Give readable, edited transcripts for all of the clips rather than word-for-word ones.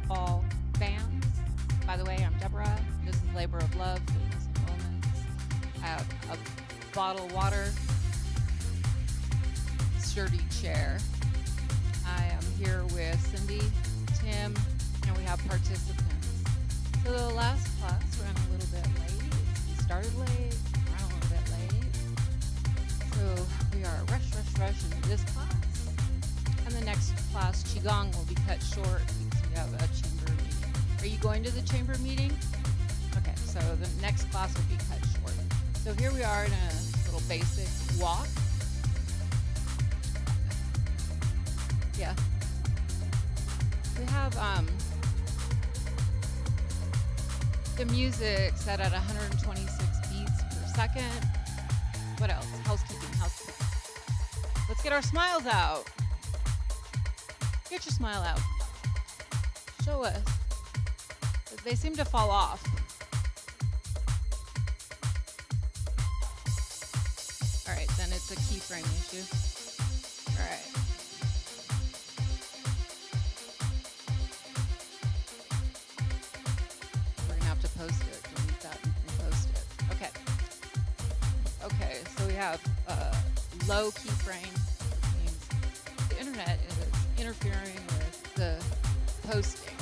all fans. By the way, I'm Deborah. This is Labor of Love, Fitness and Wellness. I have a bottle of water, sturdy chair. I am here with Cindy, Tim, and we have participants. So the last class ran a little bit late. We started late, ran a little bit late. So we are rush into this class. And the next class, Qigong, will be cut short because we have a chamber meeting. Are you going to the chamber meeting? Okay, so the next class will be cut short. So here we are in a little basic walk. Yeah. We have the music set at 126 beats per second. What else? Housekeeping. Let's get our smiles out. Get your smile out. Show us. They seem to fall off. All right, then it's a keyframe issue. All right. We're gonna have to post it. Delete that and post it. Okay. Okay, so we have low keyframe, which means the internet is interfering with the posting.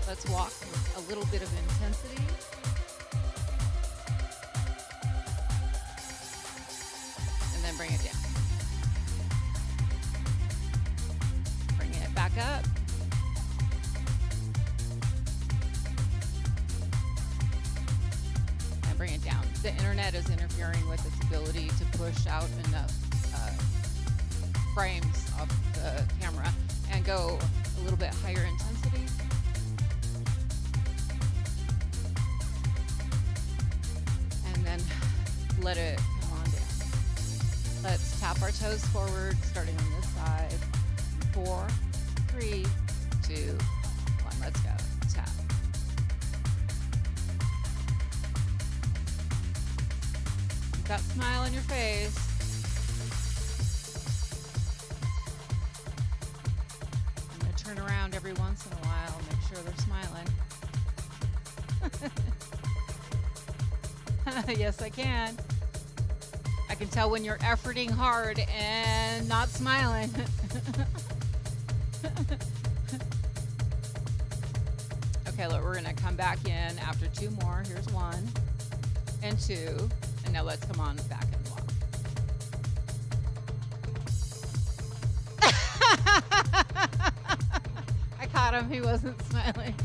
Let's walk with a little bit of intensity. And then bring it down. Bring it back up. And bring it down. The internet is interfering with its ability to push out enough frames off the camera and go a little bit higher intensity. And then let it come on down. Let's tap our toes forward, starting on this side. 4, 3, 2, 1. Let's go. Tap. Keep that smile on your face. Turn around every once in a while, make sure they're smiling. Yes, I can. I can tell when you're efforting hard and not smiling. Okay, look, we're gonna come back in after 2 more. Here's 1 and 2, and now let's come on back and walk. Caught him, he wasn't smiling.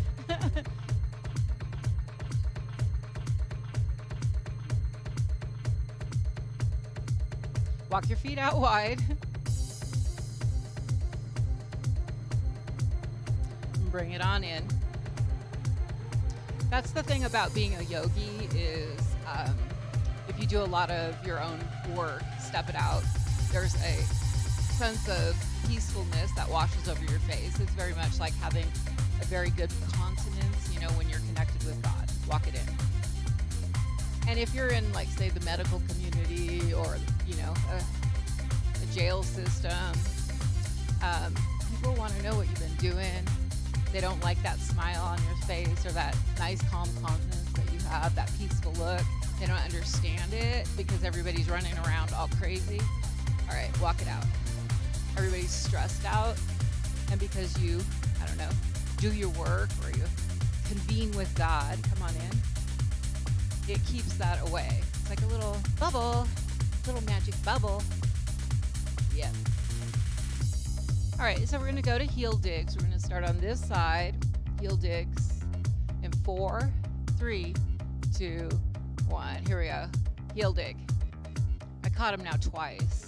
Walk your feet out wide. And bring it on in. That's the thing about being a yogi is if you do a lot of your own work, step it out, there's a sense of peacefulness that washes over your face. It's very much like having a very good consonance, you know, when you're connected with God. Walk it in. And if you're in, like, say, the medical community or, you know, a jail system, people want to know what you've been doing. They don't like that smile on your face or that nice, calm countenance that you have, that peaceful look. They don't understand it because everybody's running around all crazy. All right, walk it out. Everybody's stressed out, and because you, I don't know, do your work or you convene with God, come on in, it keeps that away. It's like a little bubble, little magic bubble. Yeah. All right, so we're gonna go to heel digs. We're gonna start on this side, heel digs, in 4, 3, 2, 1. Here we go, heel dig. I caught him now twice.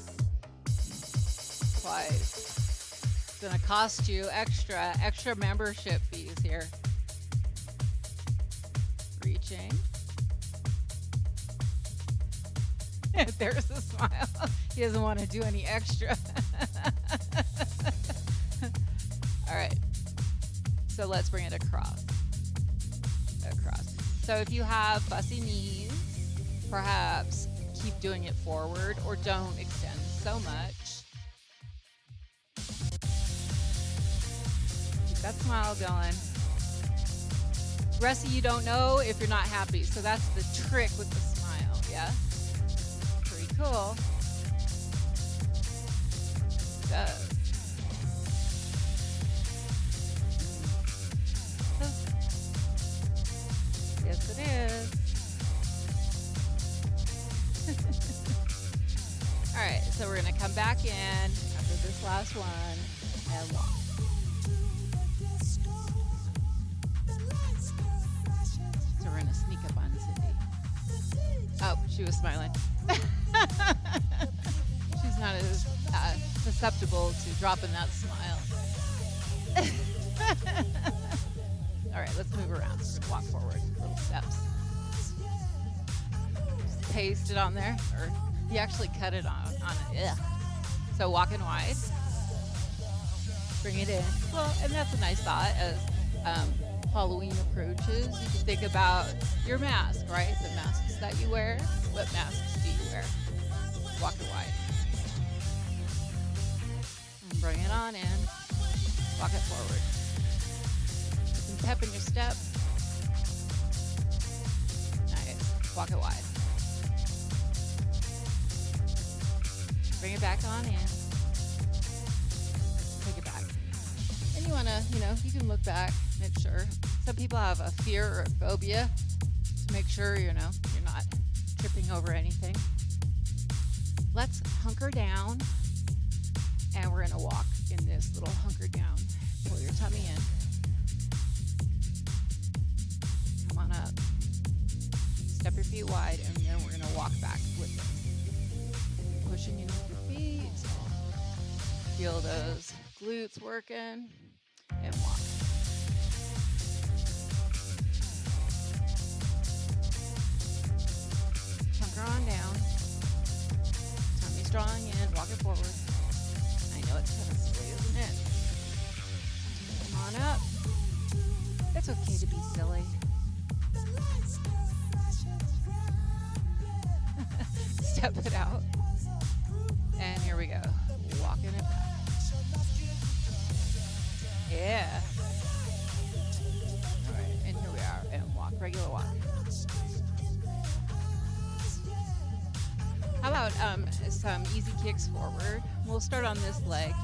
It's gonna cost you extra membership fees here. Reaching. There's the smile. He doesn't want to do any extra. All right. So let's bring it across. So if you have fussy knees, perhaps keep doing it forward or don't extend so much. that smile going. The rest of you don't know if you're not happy. So that's the trick with the smile, yeah? Pretty cool. It does. Yes, it is. All right, so we're going to come back in after this last one and walk. So we're going to sneak up on Cindy. Oh, she was smiling. She's not as susceptible to dropping that smile. All right, let's move around. We're going to walk forward, little steps. Just paste it on there, or you actually cut it on it. Ugh. So walking wide. Bring it in. Well, and that's a nice thought as Halloween approaches. You can think about your mask, right? The masks that you wear. What masks do you wear? Walking wide. And bring it on in. Walk it forward. Some pep in your step. Nice. Walk it wide. Bring it back on in. Take it back. And you want to, you can look back, make sure. Some people have a fear or a phobia to make sure, you're not tripping over anything. Let's hunker down, and we're going to walk in this little hunker down. Pull your tummy in. Come on up. Step your feet wide, and then we're going to walk back with it. Pushing in with your feet. Feel those glutes working, and walk. Hunker on down. Tummy's drawing in. Walk it forward. I know it's kind of silly, isn't it? Come on up. It's okay to be silly. Step it out. And here we go. Walking it back. Yeah. All right, and here we are. And walk, regular walk. How about some easy kicks forward? We'll start on this leg.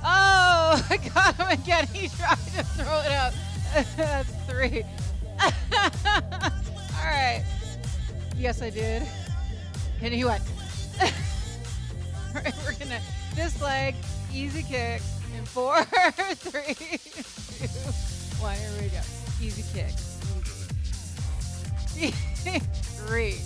Oh, I got him again. He tried to throw it up. That's 3. All right. Yes, I did. And he went. All right, we're going to, this leg, easy kick. In 4, 3, 2, 1. Here we go. Easy kick. Easy. Reach.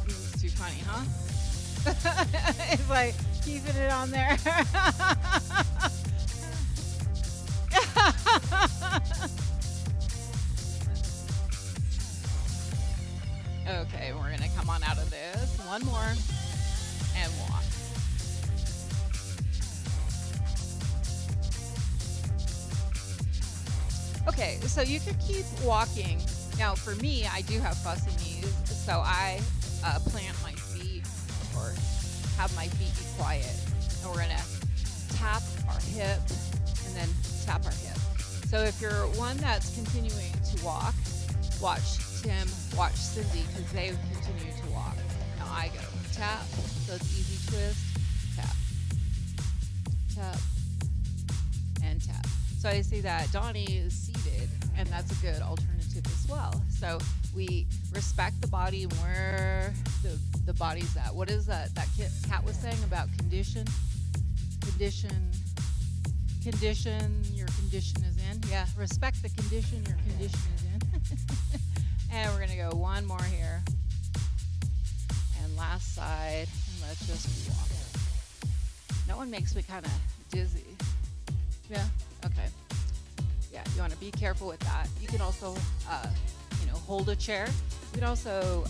This is too funny, huh? It's like keeping it on there. Okay, we're going to come on out of this. One more. And walk. Okay, so you could keep walking. Now, for me, I do have fussy knees, so I plant my feet or have my feet be quiet. And we're going to tap our hip and then tap our hip. So if you're one that's continuing to walk, watch Tim, watch Cindy, because they continue to walk. Now I go tap, so it's easy twist, tap, tap, and tap. So I see that Donnie is seated, and that's a good alternative as well. So we respect the body and where the body's at. What is that Kat was saying about condition, your condition is in. Yeah, respect the condition your condition is in. And we're going to go one more here. And last side. And let's just walk. That one makes me kind of dizzy. Yeah? Okay. Yeah, you want to be careful with that. You can also, hold a chair. You can also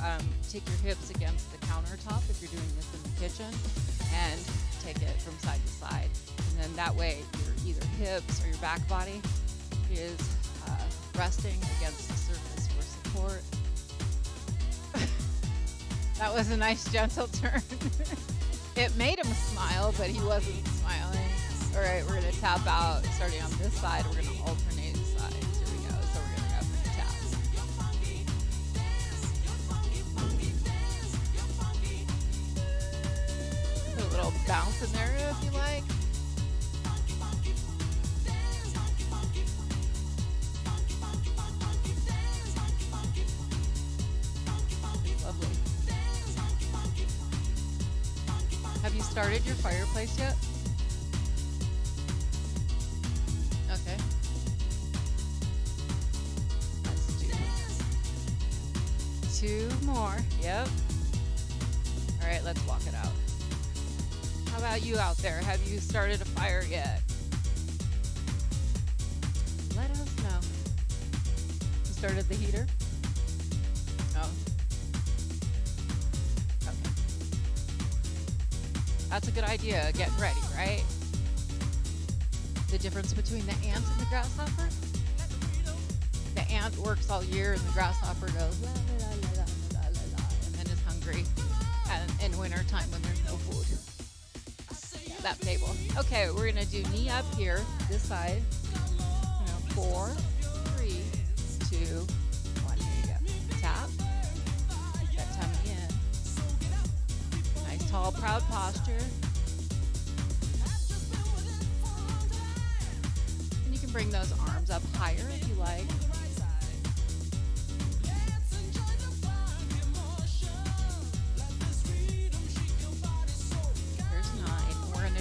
take your hips against the countertop if you're doing this in the kitchen and take it from side to side. And then that way your either hips or your back body is resting against the surface for support. That was a nice gentle turn. It made him smile, but he wasn't smiling. All right, we're gonna tap out. Starting on this side, we're gonna alternate sides. Here we go. So we're gonna go tap. Put a little bounce in there if you like. It's lovely. Have you started your fireplace yet? Okay. Let's do 2 more. Yep. All right, let's walk it out. How about you out there? Have you started a fire yet? Let us know. You started the heater? Oh. Okay. That's a good idea, getting ready, right? The difference between the ant and the grasshopper? The ant works all year and the grasshopper goes la la la la la la la and then is hungry and in winter time when there's no food. That table. Okay, we're gonna do knee up here, this side. 4, 3, 2, 1. Here you go. Tap. That tummy in. Nice tall, proud posture. And you can bring those arms up higher if you like.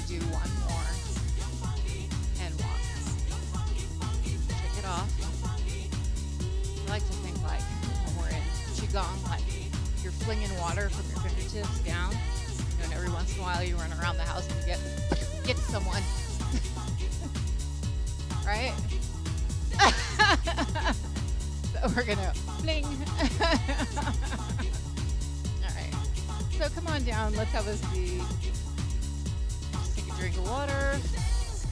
Do one more and walk. Check it off. I like to think like when we're in Qigong, like you're flinging water from your fingertips down, and every once in a while you run around the house and you get someone. Right? So we're gonna fling. All right. So come on down. Let's have a seat. Drink of water. Let's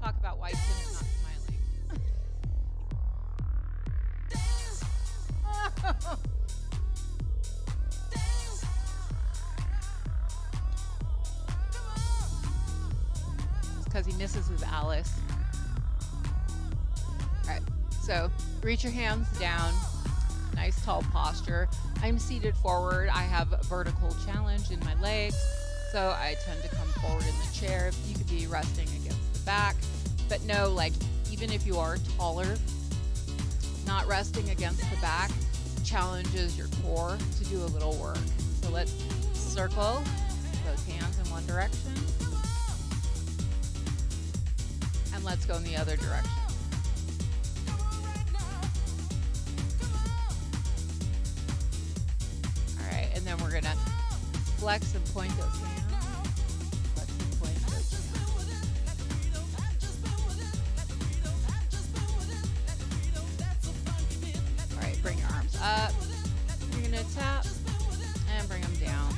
talk about why Tim's not smiling. It's because he misses his Alice. All right, so reach your hands down. Nice tall posture. I'm seated forward. I have a vertical challenge in my legs. So I tend to come forward in the chair. You could be resting against the back, but no, like even if you are taller, not resting against the back challenges your core to do a little work. So let's circle those hands in one direction and let's go in the other direction. All right, and then we're gonna flex and point those hands. Bring your arms up. You're going to tap and bring them down.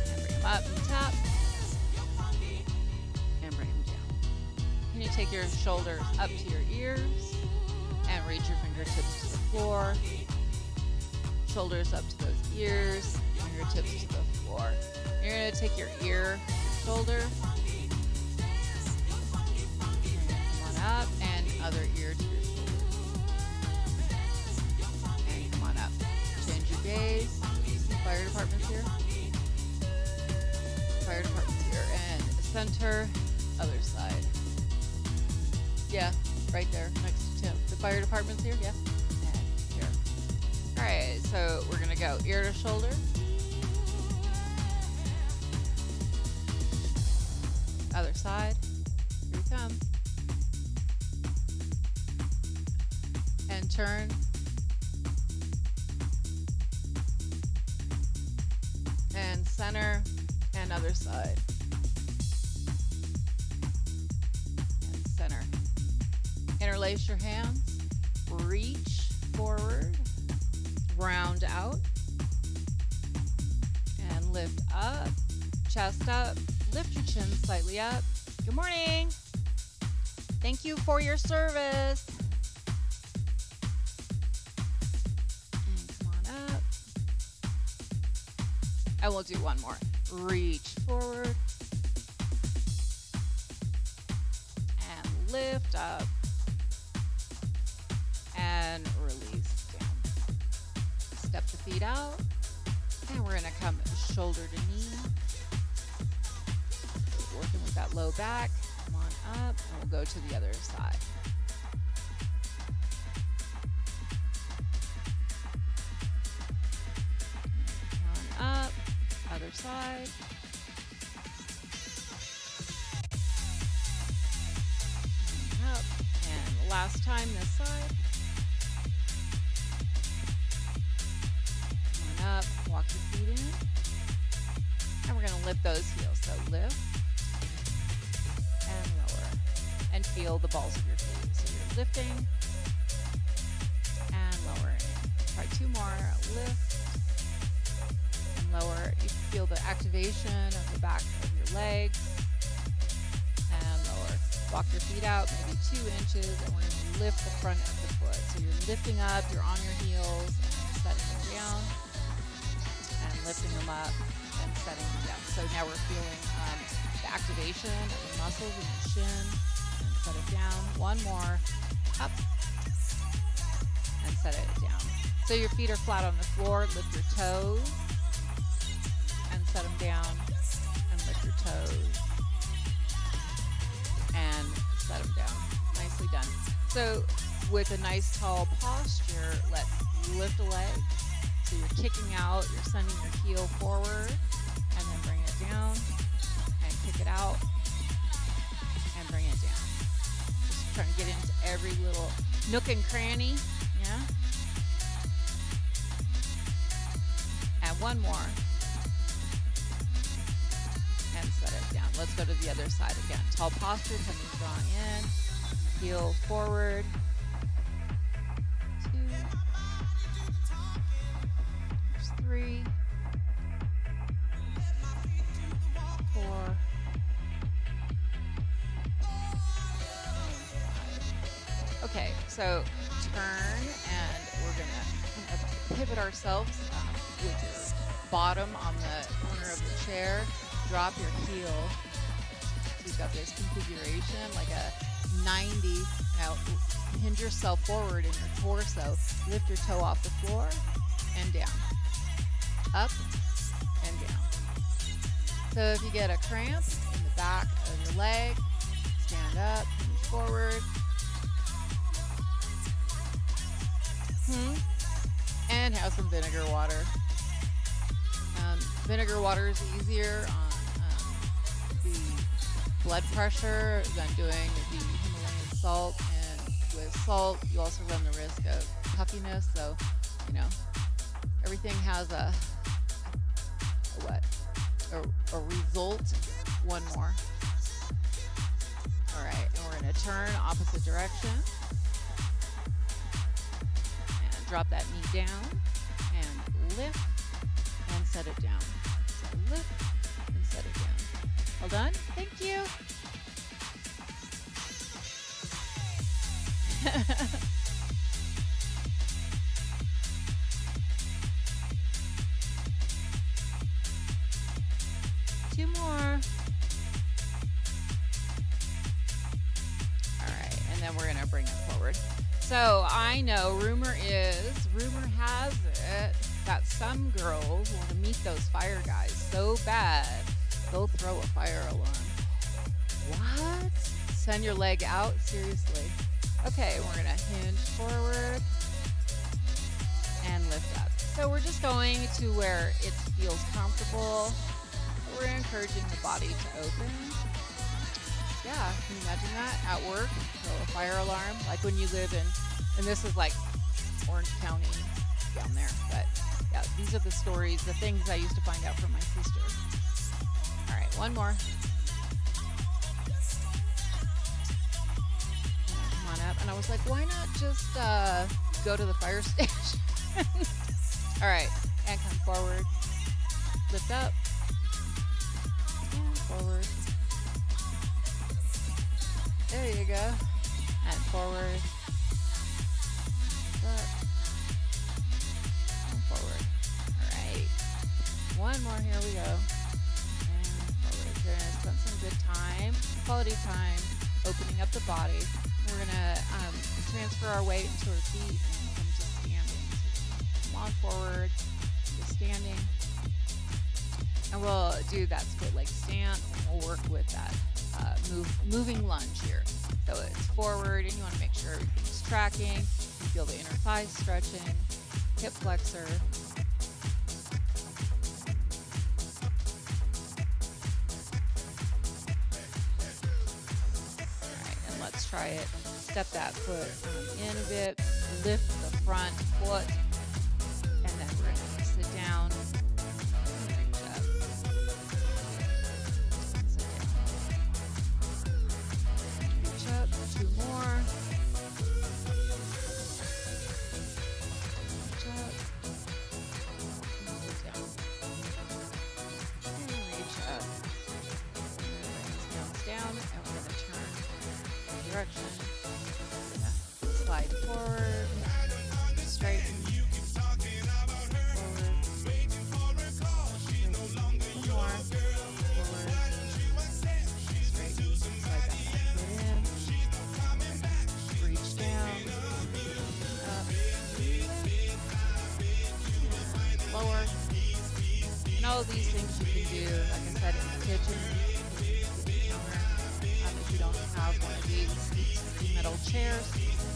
And bring them up and tap. And bring them down. Can you take your shoulders up to your ears and reach your fingertips to the floor. Shoulders up to those ears, fingertips to the floor. You're going to take your ear, your shoulder. Come on up and other ear to your shoulder. Change your gaze. Fire department's here. Fire department's here. And center, other side. Yeah, right there next to Tim. The fire department's here, yeah. And here. All right, so we're going to go ear to shoulder. Other side. Here we come. And turn. And center and other side. And center. Interlace your hands. Reach forward. Round out. And lift up. Chest up. Lift your chin slightly up. Good morning. Thank you for your service. And we'll do one more. Reach forward. And lift up. And release down. Step the feet out. And we're going to come shoulder to knee. Working with that low back. Come on up. And we'll go to the other side. Come on up. Other side. And up. And last time this side. Come on up. Walk your feet in. And we're going to lift those heels. So lift and lower. And feel the balls of your feet. So you're lifting and lowering. Try two more. Lift. Lower. You feel the activation of the back of your legs and lower. Walk your feet out maybe 2 inches and we're going to lift the front of the foot. So you're lifting up, you're on your heels and setting them down and lifting them up and setting them down. So now we're feeling the activation of the muscles in your shin and set it down. One more. Up and set it down. So your feet are flat on the floor. Lift your toes. Set them down and lift your toes and set them down. Nicely done. So with a nice tall posture, let's lift a leg. So you're kicking out, you're sending your heel forward and then bring it down and kick it out and bring it down. Just trying to get into every little nook and cranny. Yeah. And one more. And set it down. Let's go to the other side again. Tall posture, coming strong in. Heel forward. 2. There's 3. 4. Okay, so turn and we're gonna pivot ourselves with your bottom on the corner of the chair. Drop your heel. So you've got this configuration like a 90. Now hinge yourself forward in your torso. Lift your toe off the floor and down. Up and down. So if you get a cramp in the back of your leg, stand up, hinge forward. And have some vinegar water. Vinegar water is easier on the blood pressure than doing the Himalayan salt, and with salt you also run the risk of puffiness, so you know everything has a result. One more. All right, and we're going to turn opposite direction and drop that knee down and lift and set it down. So lift and set it down. All done? Thank you. Two more. All right, and then we're gonna bring it forward. So I know rumor has it that some girls want to meet those fire guys so bad they'll throw a fire alarm. What? Send your leg out? Seriously? Okay, we're gonna hinge forward and lift up. So we're just going to where it feels comfortable. We're encouraging the body to open. Yeah, can you imagine that at work? Throw a fire alarm, like when you live in, and this is like Orange County down there, but yeah, these are the stories, the things I used to find out from my sister. All right, one more. Come on up. And I was like, why not just go to the fire station? All right, and come forward. Lift up. And forward. There you go. And forward. Lift up. And forward. All right. One One more. Here we go. And forward. We're gonna spend some good time, quality time, opening up the body. We're gonna transfer our weight into our feet and come to standing. So come on forward, to standing. And we'll do that split leg stance, and we'll work with that moving lunge here. So it's forward, and you want to make sure everything's tracking. You feel the inner thighs stretching, hip flexor. All right, and let's try it. Step that foot in a bit, lift the front foot, and then we're going to sit down. Two more. Reach up. And down. And reach up. And then bring the down. And we're going to turn the direction. Slide forward. Straighten. Forward. One more. Forward. Straighten. Slide that foot in. Reach down, up, lower, and all of these things you can do, like I said, in the kitchen, counter, if you don't have one of these metal chairs.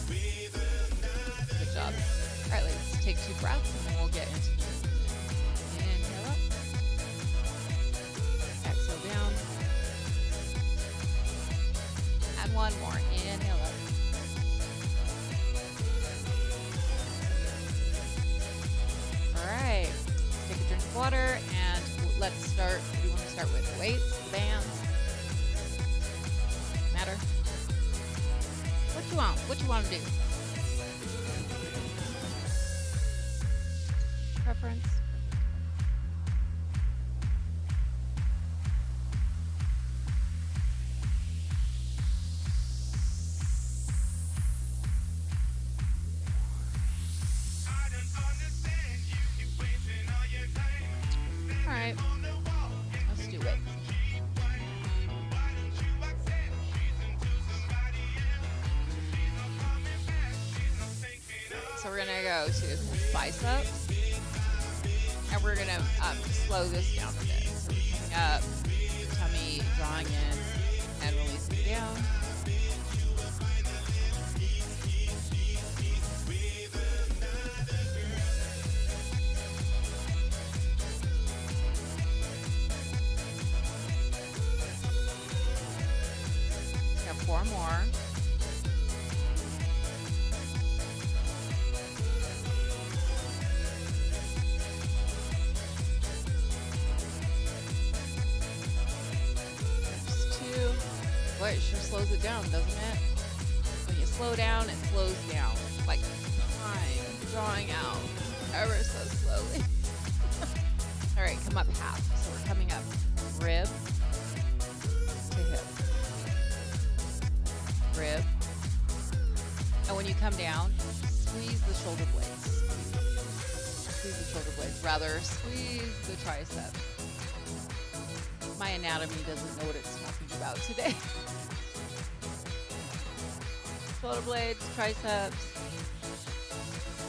Good job. All right, let's take 2 breaths, and then we'll get into the inhale up, exhale down, and one more, inhale up. Alright, take a drink of water, and let's start. We want to start with weights, bands. Matter? What you want? What you want to do? Preference? Alright, let's do it. So we're going to go to biceps, and we're going to slow this down a bit. So we're coming up, tummy drawing in and releasing down. Got 4 more. Boy, it sure slows it down, doesn't it? When you slow down, it slows down. Like time drawing out ever so slowly. All right, come up half. So we're coming up rib to hip. Rib. And when you come down, squeeze the shoulder blades. Squeeze the shoulder blades. Rather, squeeze the tricep. My anatomy doesn't know what it's talking about today. Shoulder blades, triceps,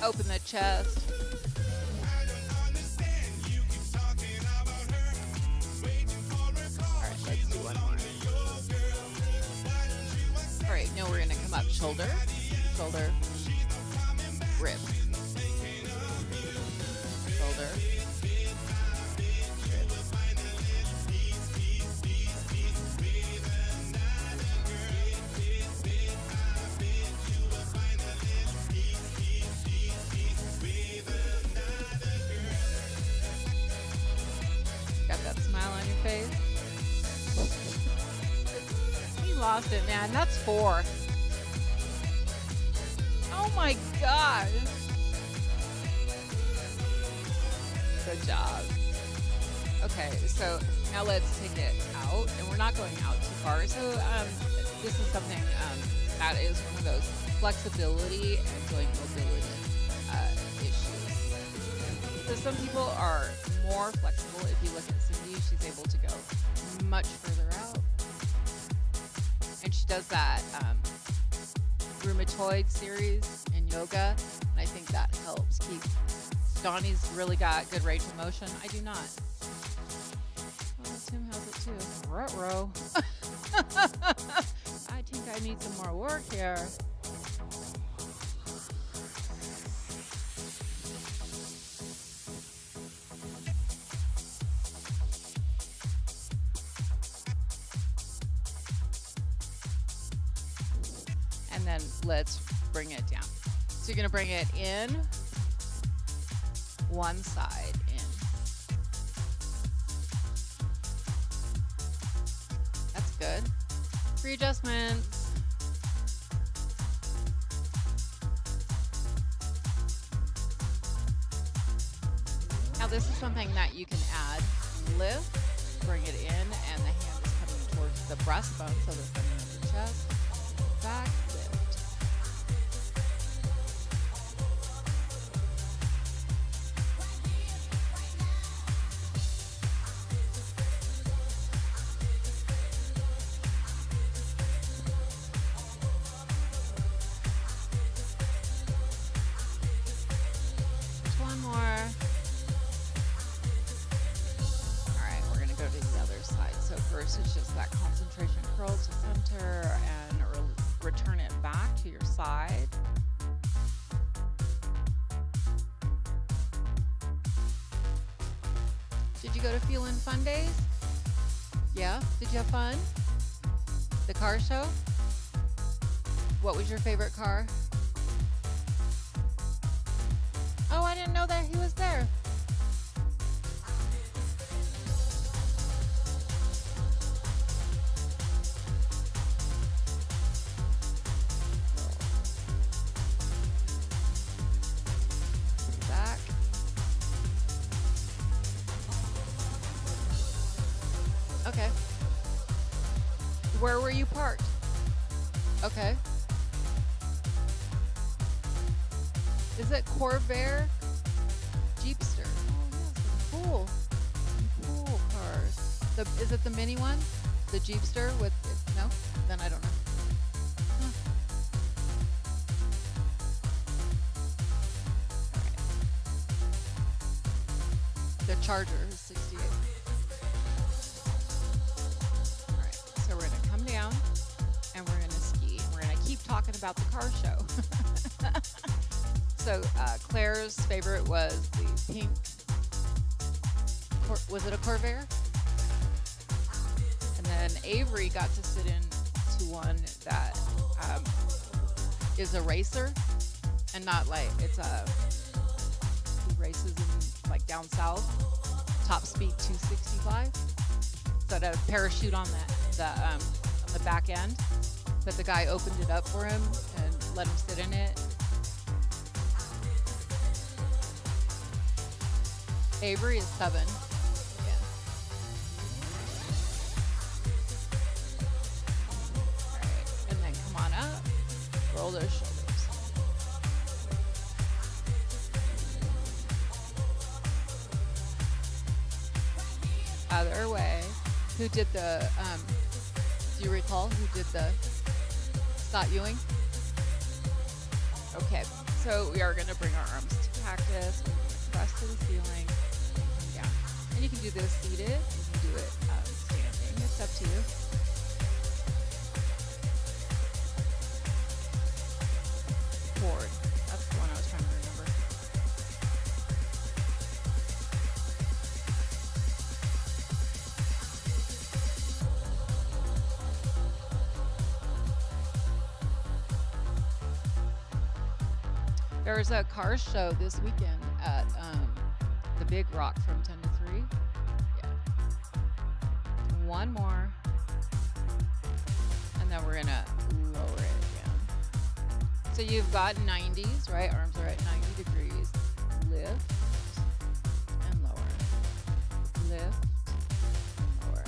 open the chest. All right, let's do one more. All right, now we're gonna come up shoulder, shoulder, rib, shoulder, smile on your face. You lost it, man. That's 4. Oh my gosh. Good job. Okay, so now let's take it out, and we're not going out too far. So this is something that is one of those flexibility and joint mobility issues. So some people are more flexible. If you look at Cindy, she's able to go much further out. And she does that rheumatoid series in yoga. And I think that helps keep. Donnie's really got good range of motion. I do not. Well, Tim has it too. Ruh-roh. I think I need some more work here. And then let's bring it down. So you're going to bring it in, one side in. That's good. Free adjustments. Now this is something that you can add. Lift, bring it in, and the hand is coming towards the breastbone, so the center of the chest. Back, lift. It's just that concentration curl to center and return it back to your side. Did you go to Feelin' Fun Days? Yeah? Did you have fun? The car show? What was your favorite car? Oh, I didn't know that he was there. Okay. Where were you parked? Okay. Is it Corvair? Jeepster. Oh, yes. Cool. Cool cars. Is it the mini one? The Jeepster with, no? Then I don't know. Huh. All right. The Charger is 68. Down and we're gonna ski. We're gonna keep talking about the car show. So Claire's favorite was the pink. Was it a Corvair? And then Avery got to sit in to one that is a racer, and not like it's a he races in like down south, top speed 265. So it had a parachute on the back end, but the guy opened it up for him and let him sit in it. Avery is 7. Yeah. All right, and then come on up, roll those shoulders. Other way. Who did the do you recall who did the Scott Ewing? Okay, so we are going to bring our arms to cactus. We're going to press to the ceiling and come down. And you can do this seated. You can do it standing. It's up to you. Forward. That's the one I was trying to remember. There's a car show this weekend at the Big Rock from 10 to 3. Yeah. One more. And then we're going to lower it again. So you've got 90s, right? Arms are at 90 degrees. Lift and lower. Lift and lower.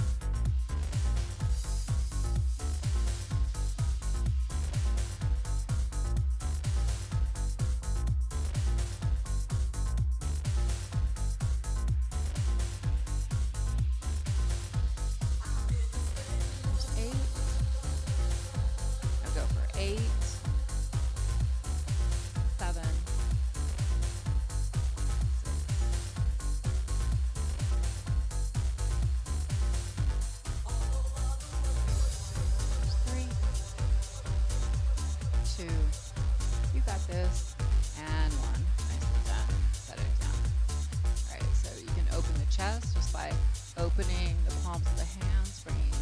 opening the palms of the hands, bringing the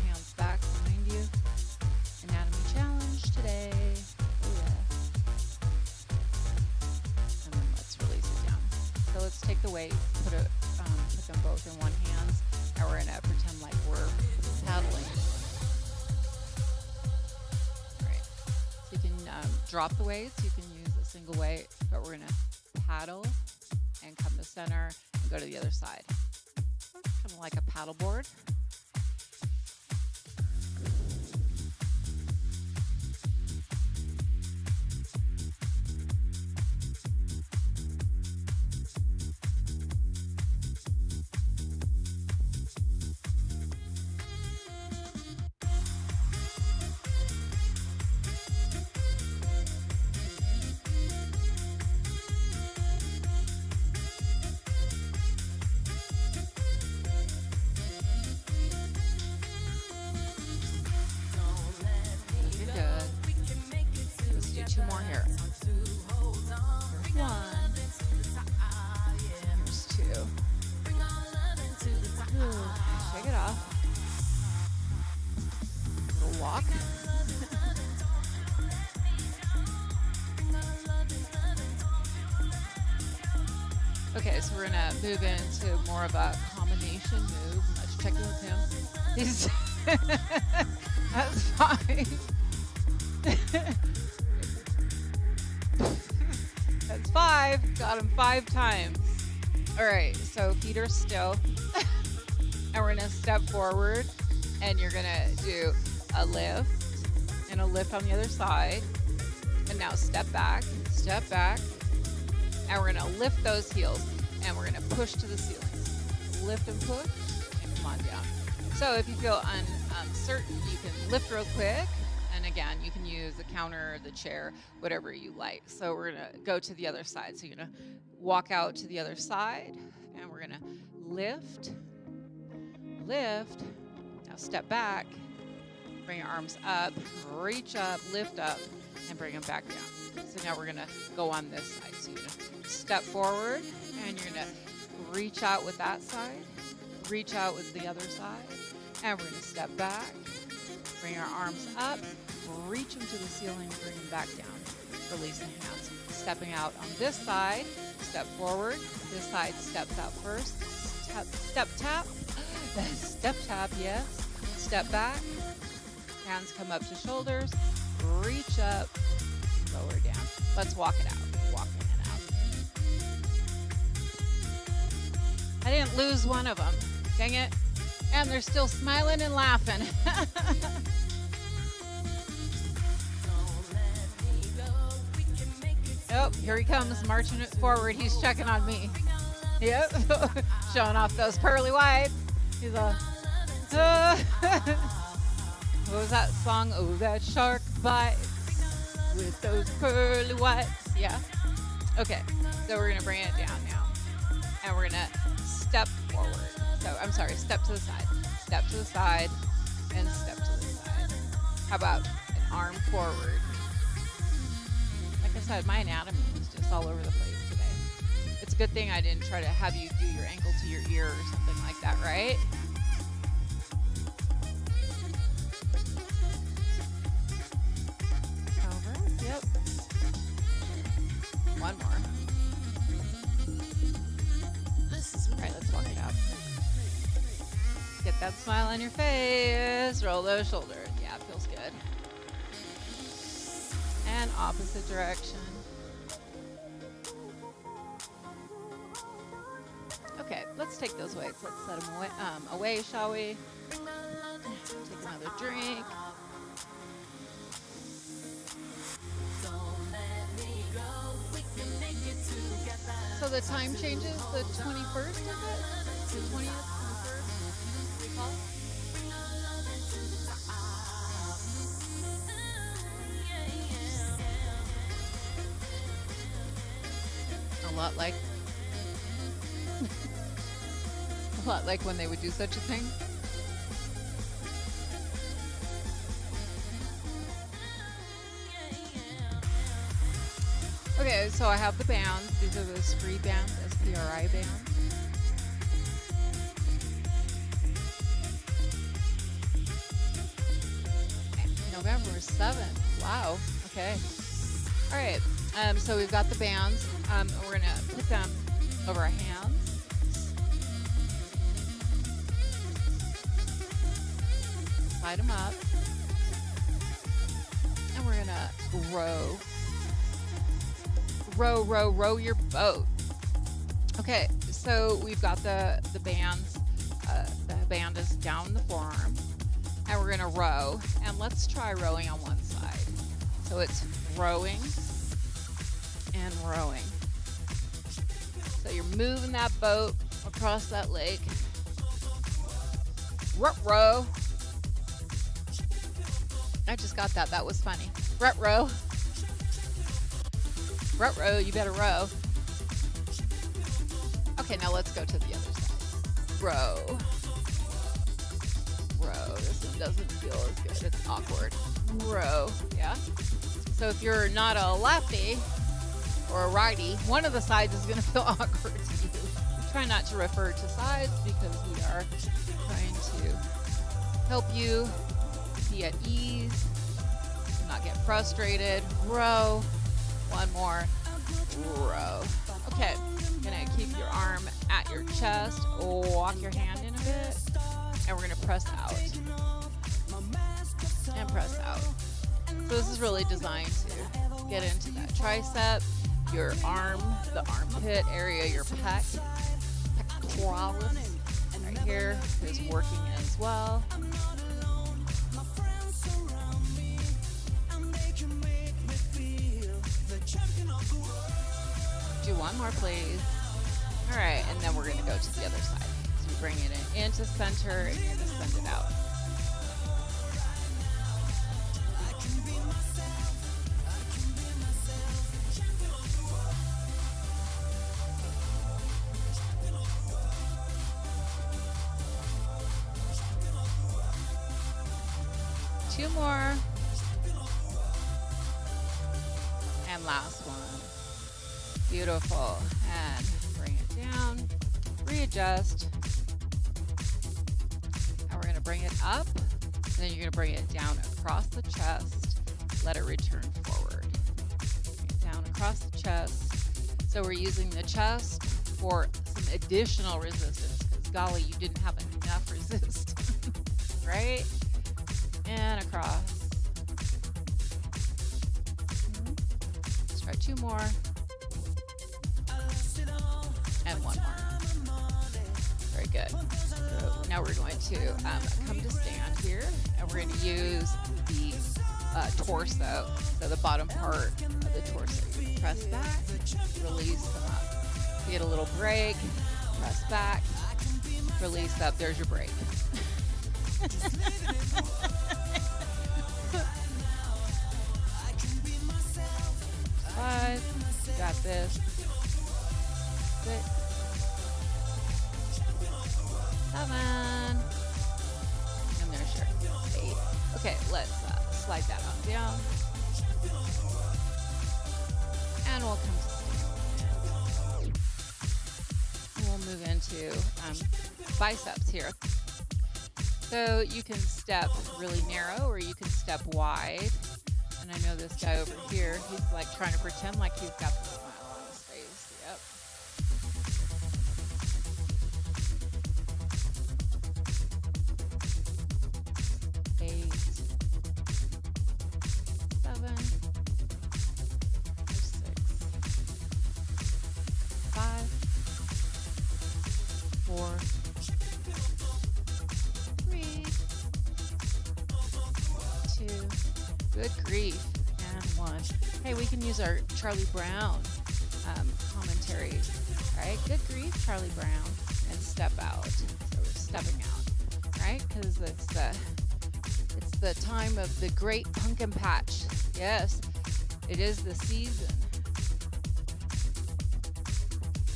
hands back behind you. Anatomy challenge today. Oh yeah. And then let's release it down. So let's take the weight, put them both in one hand, and we're gonna pretend like we're paddling. All right. So you can drop the weights. You can use a single weight, but we're gonna paddle and come to center and go to the other side. Kind of like a paddle board. Two more here. Here's one. Here's two. Shake it off. Little walk. Okay, so we're gonna move into more of a combination move. Let's check in with him. He's that's fine. That's 5. Got him 5 times. All right, so feet are still. And we're gonna step forward, and you're gonna do a lift and a lift on the other side. And now step back, and we're gonna lift those heels, and we're gonna push to the ceiling. Lift and push, and come on down. So if you feel uncertain, you can lift real quick. And again, you can use the counter, the chair, whatever you like. So we're gonna go to the other side. So you're gonna walk out to the other side, and we're gonna lift. Now step back, bring your arms up, reach up, lift up, and bring them back down. So now we're gonna go on this side. So you're gonna step forward, and you're gonna reach out with that side, reach out with the other side, and we're gonna step back, bring our arms up, reach them to the ceiling, bring them back down. Release the hands. Stepping out on this side, step forward. This side steps out first. Step tap. Step tap, yes. Step back. Hands come up to shoulders. Reach up, lower down. Let's walk it out. Walk in and out. I didn't lose one of them. Dang it. And they're still smiling and laughing. Oh, here he comes, marching it forward. He's checking on me. Yep, showing off those pearly whites. He's all, what was that song? Oh, that shark bites with those pearly whites. Yeah. Okay, so we're gonna bring it down now, and we're gonna step forward. So I'm sorry, step to the side, and step to the side. How about an arm forward? Like I said, my anatomy is just all over the place today. It's a good thing I didn't try to have you do your ankle to your ear or something like that, right? Over, yep. One more. All right, let's walk it out. Get that smile on your face. Roll those shoulders. Yeah, it feels good. And opposite direction. Okay, let's take those weights. Let's set them away, shall we? Take another drink. So the time changes the 21st, is it? The 20th, 21st? Recall? A lot like when they would do such a thing. Okay, so I have the bands. These are those free bands, SPRI bands. November 7th. Wow. Okay. All right. So we've got the bands. We're going to put them over our hands. Slide them up. And we're going to row. Row, row, row your boat. Okay, so we've got the bands. The band is down the forearm. And we're going to row. And let's try rowing on one side. So it's rowing and rowing. So you're moving that boat across that lake. Row. I just got that. That was funny. Row. Row, you better row. Okay, now let's go to the other side. Row. This one doesn't feel as good. It's awkward. Row. Yeah? So if you're not a lefty or a righty, one of the sides is going to feel awkward to you. Try not to refer to sides because we are trying to help you be at ease, not get frustrated. Row. One more. Row. Okay. Gonna keep your arm at your chest. Walk your hand in a bit. And we're gonna press out. And press out. So this is really designed to get into that tricep, your arm, the armpit area, your pectoralis right here is working as well. Do one more, please. All right, and then we're going to go to the other side. So we bring it into center and you're going to send it out. Two more. And last one. Beautiful. And bring it down. Readjust. And we're going to bring it up. And then you're going to bring it down across the chest. Let it return forward. Bring it down across the chest. So we're using the chest for some additional resistance because golly, you didn't have enough resistance. Right? And across. Let's try two more. And one more. Very good. So now we're going to come to stand here, and we're going to use the torso, so the bottom part of the torso. You press back, release them up. You get a little break, press back, release up. There's your break. Five, got this. 6, 7, and there's your 8. Okay, let's slide that on down. And we'll come to stand. And we'll move into biceps here. So you can step really narrow or you can step wide. And I know this guy over here, he's like trying to pretend like he's got the smile on his face. Yep. 8, 7, 6, 5, 4, 3, 2, good grief, and 1. Hey, we can use our Charlie Brown commentary, right? Good grief, Charlie Brown, and step out. So we're stepping out, right? Because it's the time of the great pumpkin patch. Yes, it is the season.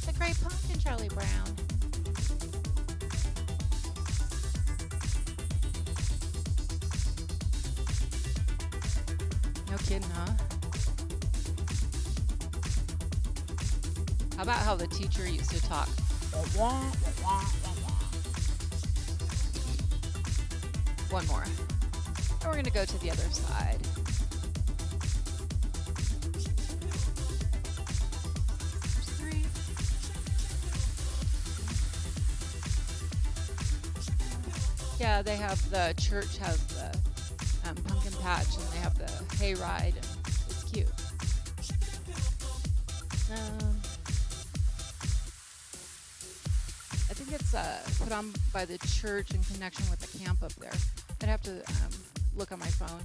The great pumpkin, Charlie Brown. No kidding, huh? How about how the teacher used to talk? One more. And we're going to go to the other side. There's 3. Yeah, they have, the church has the pumpkin patch, and they have the hay ride, and it's cute. I think it's put on by the church in connection with the camp up there. I'd have to look on my phone.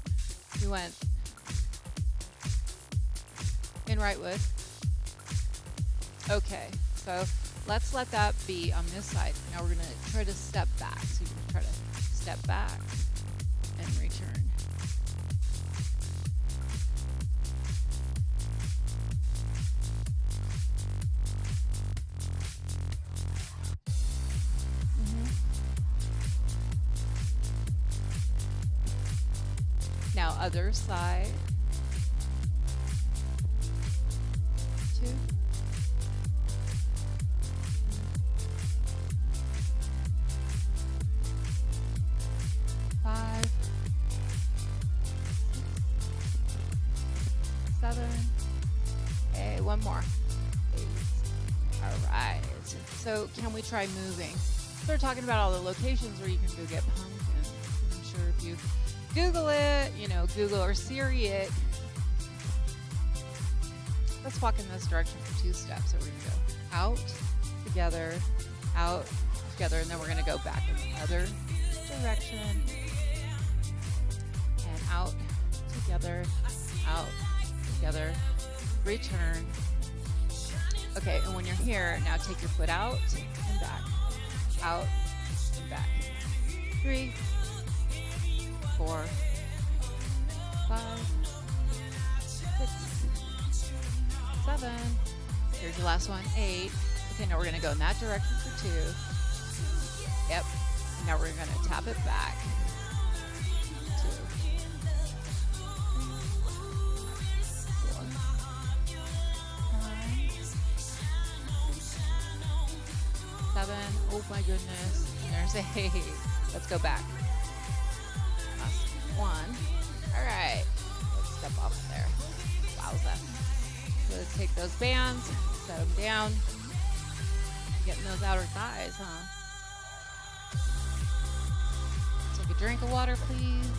We went in Wrightwood. Okay, so let's let that be on this side. Now we're going to try to step back. So you're going to try to step back and return. Now other side. 2. 5. 7. Okay, one more. 8. All right. So can we try moving? So we're talking about all the locations where you can go get pumpkins. I'm sure if you Google it, Google or Siri it. Let's walk in this direction for 2 steps. So we're going to go out, together, and then we're going to go back in the other direction. And out, together, return. Okay, and when you're here, now take your foot out and back, out and back. 3, 4, 5, 6, 7. Here's your last one, 8. Okay, now we're going to go in that direction for 2. Yep. And now we're going to tap it back. 2. 4, 5, 7. Oh my goodness. And there's 8. Let's go back. Last one. All right. Let's step off there. Wowza. So let's take those bands, set them down. Getting those outer thighs, huh? Take a drink of water, please.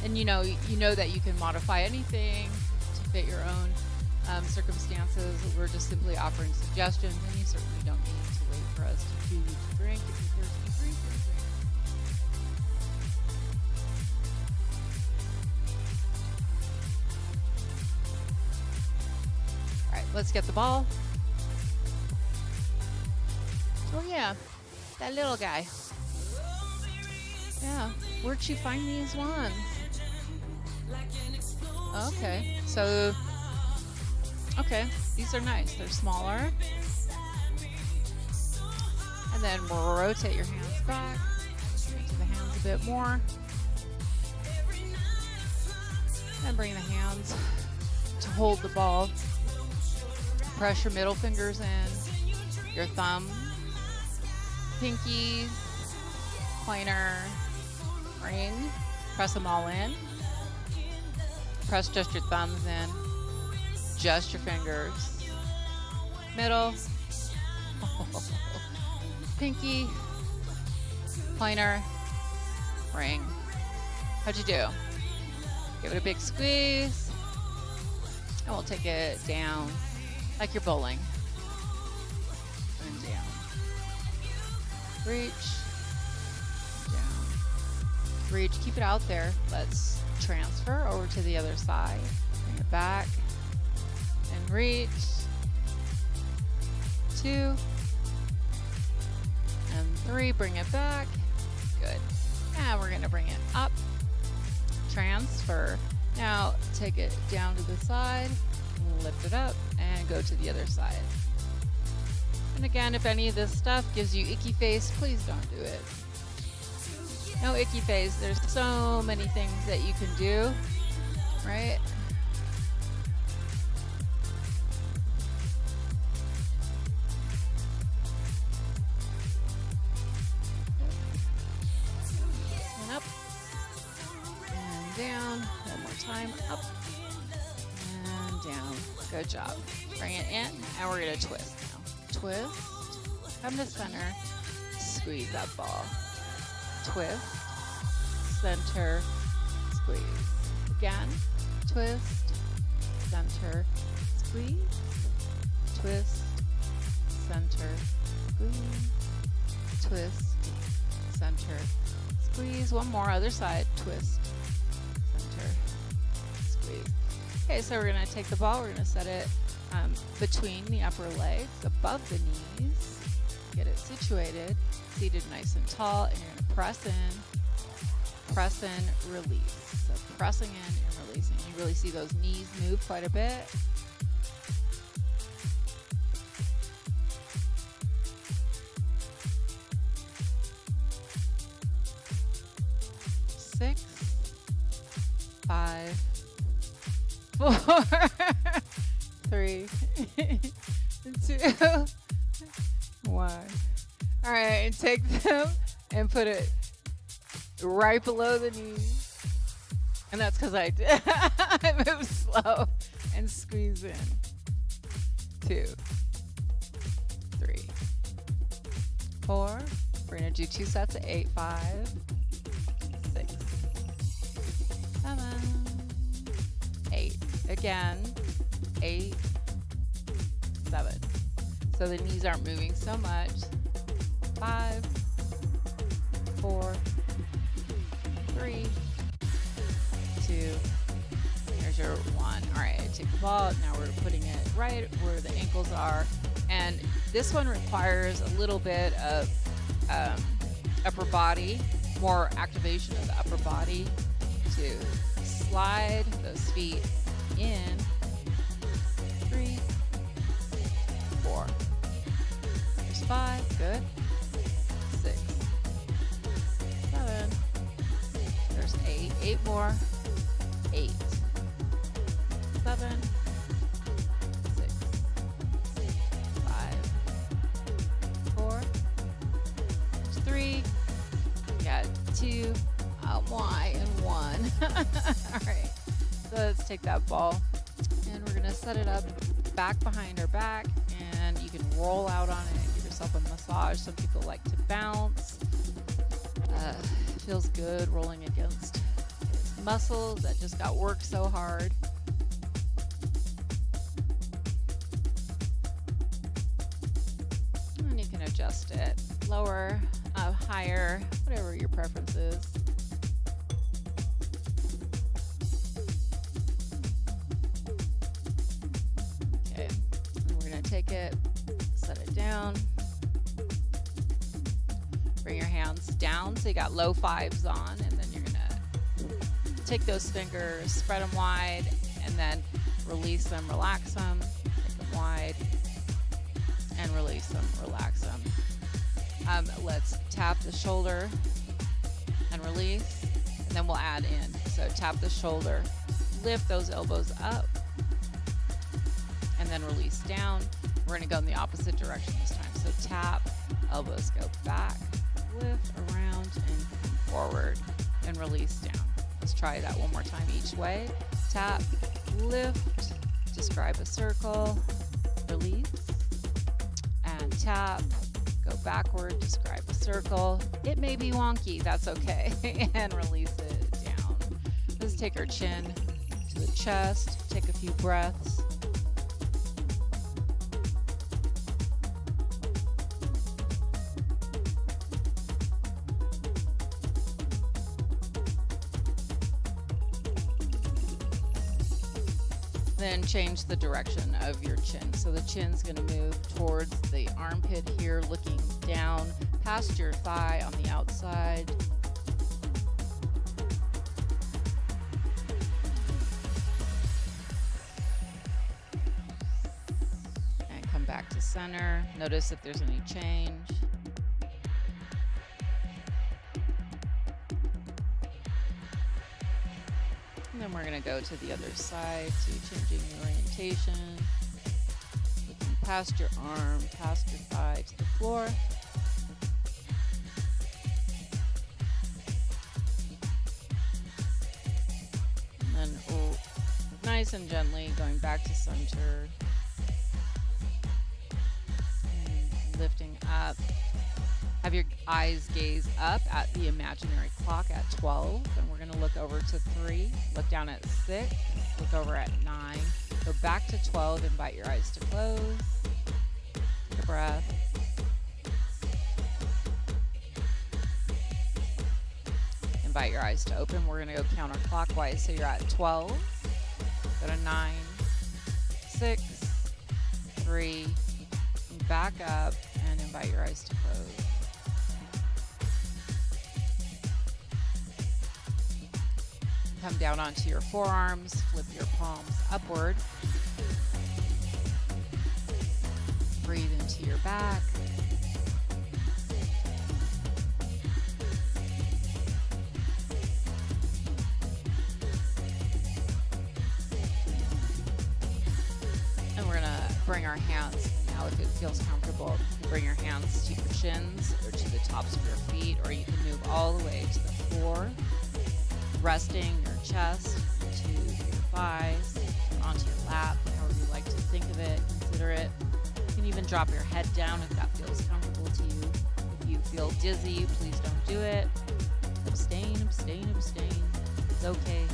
And you know that you can modify anything to fit your own circumstances. We're just simply offering suggestions, and you certainly don't need to wait for us to choose to drink. If you're thirsty, drink. All right, let's get the ball. Oh yeah, that little guy. Yeah, where'd you find these ones? Okay, so, these are nice. They're smaller. And then we'll rotate your hands back. Into the hands a bit more. And bring the hands to hold the ball. Press your middle fingers in, your thumb, pinky, pointer, ring. Press them all in. Press just your thumbs in, just your fingers. Middle, pinky, pointer, ring. How'd you do? Give it a big squeeze. And we'll take it down like you're bowling. And down. Reach. Down. Reach. Keep it out there. Let's transfer over to the other side. Bring it back. And reach. 2. And 3. Bring it back. Good. Now we're going to bring it up. Transfer. Now take it down to the side. Lift it up and go to the other side. And again, if any of this stuff gives you icky face, please don't do it. No icky face. There's so many things that you can do, right? And up. down. One more time. Up and down. Good job. Bring it in, and we're going to twist now. Twist. Come to center. Squeeze that ball. Twist. Center. Squeeze. Again. Twist. Center. Squeeze. Twist. Center. Squeeze. Twist. Center. Squeeze. One more. Other side. Twist. Center. Squeeze. Okay, so we're going to take the ball. We're going to set it between the upper legs, above the knees. Get it situated, seated nice and tall, and you're going to press in, release. So pressing in and releasing. You really see those knees move quite a bit. Six, 5, 4, 3, 2, 1. All right, and take them and put it right below the knees. And that's because I move slow and squeeze in. 2, 3, 4. We're going to do 2 sets of 8, 5, 6, 7, 8. Again, 8, 7. So the knees aren't moving so much. 5, 4, 3, 2. Here's your 1. All right, take the ball. Now we're putting it right where the ankles are. And this one requires a little bit of upper body, more activation of the upper body to slide those feet in. 3, 4. There's 5. Good. 6, 7. There's 8. 8 more. 8, 7, 6, 5, 4. There's 3. We got 2. Y and 1. All right. So let's take that ball and we're gonna set it up back behind our back, and you can roll out on it and give yourself a massage. Some people like to bounce. It feels good rolling against those muscles that just got worked so hard. And you can adjust it lower, higher, whatever your preference is. Take it, set it down, bring your hands down so you got low 5s on, and then you're gonna take those fingers, spread them wide, and then release them, relax them, take them wide, and release them, relax them. Let's tap the shoulder and release, and then we'll add in. So tap the shoulder, lift those elbows up, and then release down. We're going to go in the opposite direction this time. So tap, elbows go back, lift, around, and come forward, and release down. Let's try that one more time each way. Tap, lift, describe a circle, release, and tap, go backward, describe a circle. It may be wonky, that's okay, and release it down. Let's take our chin to the chest, take a few breaths. Then change the direction of your chin. So the chin's going to move towards the armpit here, looking down past your thigh on the outside. And come back to center. Notice if there's any change. And then we're going to go to the other side, so changing the orientation, looking past your arm, past your thigh to the floor. nice and gently going back to center. And lifting up. Have your eyes gaze up at the imaginary clock at 12. And we're going to look over to 3. Look down at 6. Look over at 9. Go back to 12. Invite your eyes to close. Take a breath. Invite your eyes to open. We're going to go counterclockwise. So you're at 12. Go to 9, 6, 3. Back up and invite your eyes to close. Come down onto your forearms. Flip your palms upward. Breathe into your back. And we're going to bring our hands, now if it feels comfortable, you can bring your hands to your shins or to the tops of your feet, or you can move all the way to the floor, resting your chest into your thighs, onto your lap, however you like to think of it, consider it. You can even drop your head down if that feels comfortable to you. If you feel dizzy, please don't do it. Abstain, abstain, abstain. It's okay.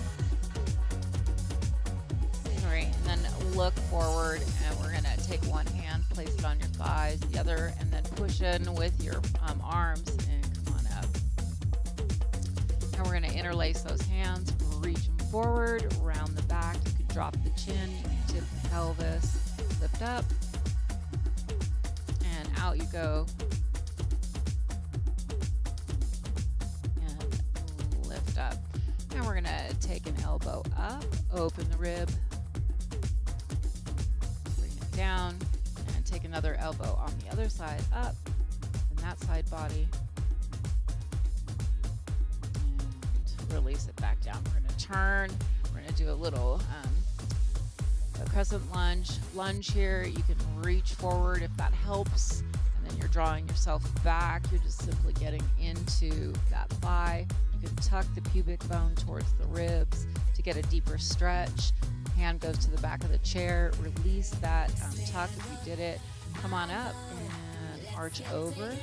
All right, and then look forward, and we're gonna take one hand, place it on your thighs, the other, and then push in with your arms and come on up. And we're gonna interlace those hands, reach them forward, round the back. You can drop the chin, tip the pelvis, lift up, and out you go. And lift up. And we're gonna take an elbow up, open the rib, bring it down, and take another elbow on the other side up, and that side body. Release it back down. We're going to turn. We're going to do a little a crescent lunge here. You can reach forward if that helps, and then you're drawing yourself back. You're just simply getting into that thigh. You can tuck the pubic bone towards the ribs to get a deeper stretch. Hand goes to the back of the chair. Release that tuck if you did it. Come on up and arch over.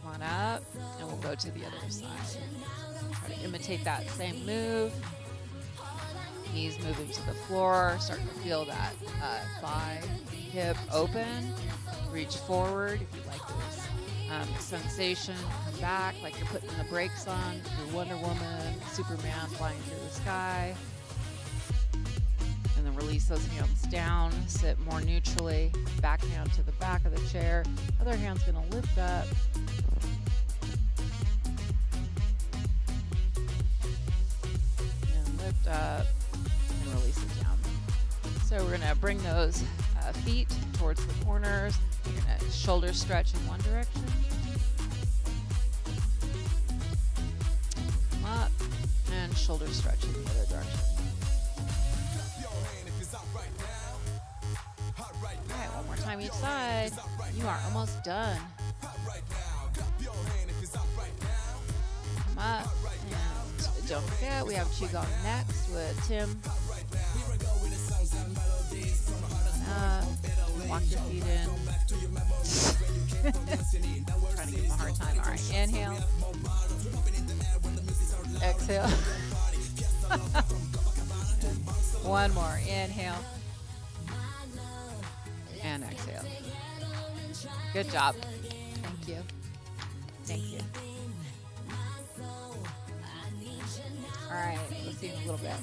On up, and we'll go to the other side. Try to imitate that same move. Knees moving to the floor. Start to feel that thigh, hip open. Reach forward if you like this sensation. Come back like you're putting the brakes on. You're Wonder Woman, Superman flying through the sky. And then release those hands down. Sit more neutrally. Back hand to the back of the chair. Other hand's going to lift up. Lift up and release it down. So we're going to bring those feet towards the corners. You're going to shoulder stretch in one direction. Come up and shoulder stretch in the other direction. All right, one more time each side. You are almost done. Come up. Don't forget, we have Qigong next with Tim. Walk your feet in. Trying to give him a hard time. All right, inhale. Exhale. One more. Inhale. And exhale. Good job. Thank you. Thank you. All right, let's see in a little bit.